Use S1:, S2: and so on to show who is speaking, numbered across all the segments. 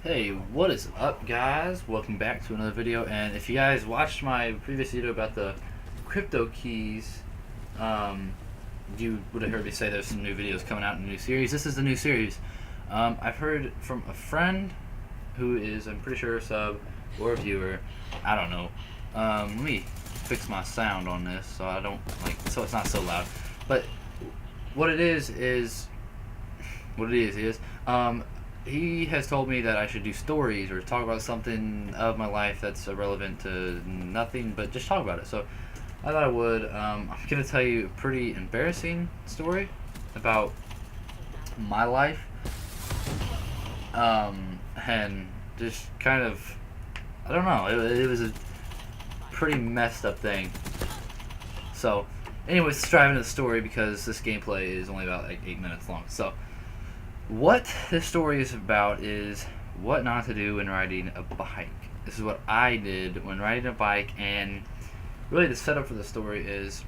S1: Hey, what is up, guys? Welcome back to another video. And if you guys watched my previous video about the crypto keys, you would have heard me say there's some new videos coming out in a new series. This is the new series. I've heard from a friend who is, I'm pretty sure, a sub or a viewer. I don't know. Let me fix my sound on this so I don't so it's not so loud. But what it is he has told me that I should do stories or talk about something of my life that's irrelevant to nothing, but just talk about it. So I thought I would. I'm going to tell you a pretty embarrassing story about my life. And just kind of, I don't know, it was a pretty messed up thing. So, anyways, let's dive into the story because this gameplay is only about like 8 minutes long. So, what this story is about is what not to do when riding a bike. This is what I did when riding a bike, and really the setup for the story is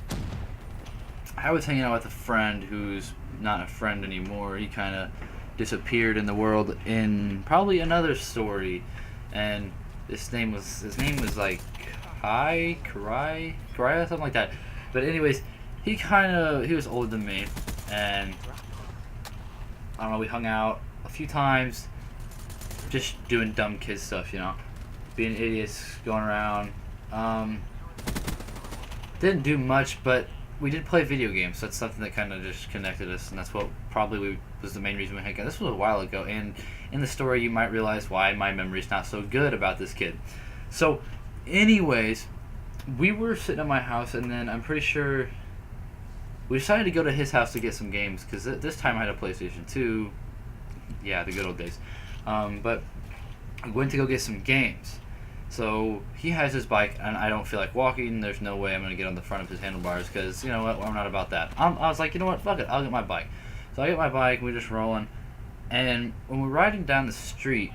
S1: I was hanging out with a friend who's not a friend anymore. He kind of disappeared in the world in probably another story, and his name was like Karai, something like that. But anyways, he was older than me, and I don't know, we hung out a few times, just doing dumb kid stuff, being idiots, going around. Didn't do much, but we did play video games, so that's something that kind of just connected us, and that's what probably was the main reason we hung out. This was a while ago, and in the story you might realize why my memory's not so good about this kid. So, anyways, we were sitting at my house, and then I'm pretty sure we decided to go to his house to get some games, because this time I had a PlayStation 2. Yeah, the good old days. But I went to go get some games. So he has his bike, and I don't feel like walking. There's no way I'm going to get on the front of his handlebars, because, you know what, I'm not about that. I was like, you know what, fuck it, I'll get my bike. So I get my bike, and we're just rolling. And when we're riding down the street,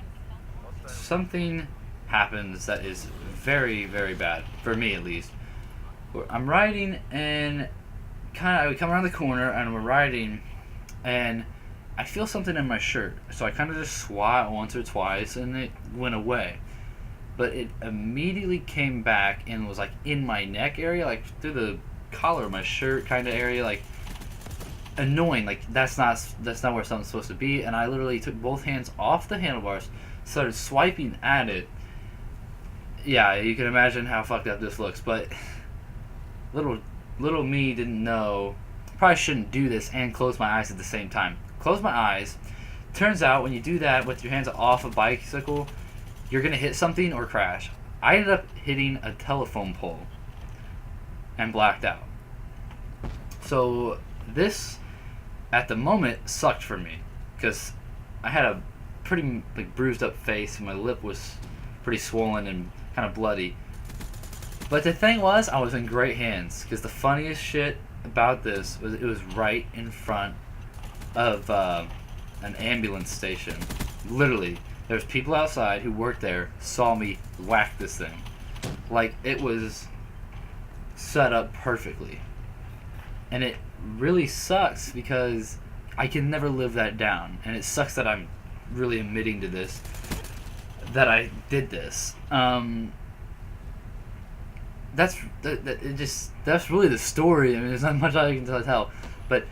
S1: something happens that is very, very bad, for me at least. I'm riding, and we come around the corner and we're riding, and I feel something in my shirt, so I kind of just swat once or twice and it went away, but it immediately came back and was like in my neck area, like through the collar of my shirt kind of area, like annoying, like that's not where something's supposed to be. And I literally took both hands off the handlebars, started swiping at it. Yeah, you can imagine how fucked up this looks, but little me didn't know. Probably shouldn't do this and close my eyes at the same time. Close my eyes. Turns out when you do that with your hands off a bicycle, you're gonna hit something or crash. I ended up hitting a telephone pole and blacked out. So this, at the moment, sucked for me because I had a pretty bruised up face and my lip was pretty swollen and kind of bloody. But the thing was, I was in great hands, because the funniest shit about this was it was right in front of an ambulance station. Literally, there's people outside who worked there, saw me whack this thing. Like, it was set up perfectly. And it really sucks because I can never live that down. And it sucks that I'm really admitting to this, that I did this. That's really the story. I mean, there's not much I can tell, but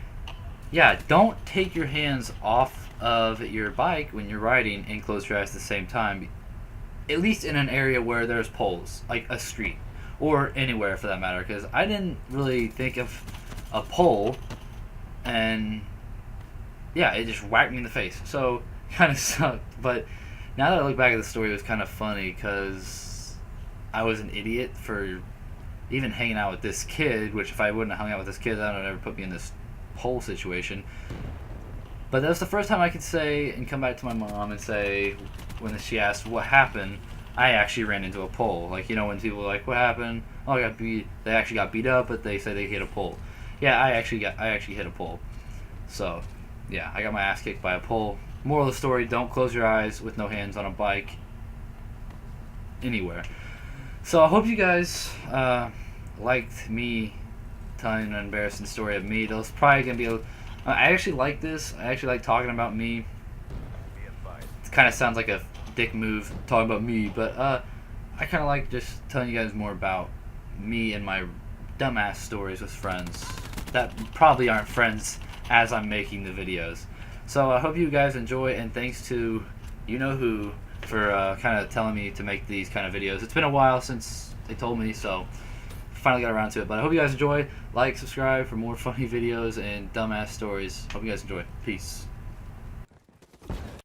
S1: yeah, don't take your hands off of your bike when you're riding and close your eyes at the same time. At least in an area where there's poles, like a street or anywhere for that matter. Because I didn't really think of a pole, and yeah, it just whacked me in the face. So kind of sucked. But now that I look back at the story, it was kind of funny because I was an idiot for even hanging out with this kid, which if I wouldn't have hung out with this kid, that would never put me in this whole situation. But that was the first time I could say and come back to my mom and say, when she asked what happened, I actually ran into a pole. Like, when people are like, what happened? Oh, I got beat. They actually got beat up, but they say they hit a pole. Yeah, I actually hit a pole. So, yeah, I got my ass kicked by a pole. Moral of the story, don't close your eyes with no hands on a bike anywhere. So I hope you guys liked me telling an embarrassing story of me. There's probably going to be I actually like this. I actually like talking about me. It kind of sounds like a dick move talking about me, but I kind of like just telling you guys more about me and my dumbass stories with friends that probably aren't friends as I'm making the videos. So I hope you guys enjoy, and thanks to you know who for kind of telling me to make these kind of videos. It's been a while since they told me, so finally got around to it. But I hope you guys enjoy. Like, subscribe for more funny videos and dumbass stories. Hope you guys enjoy. Peace.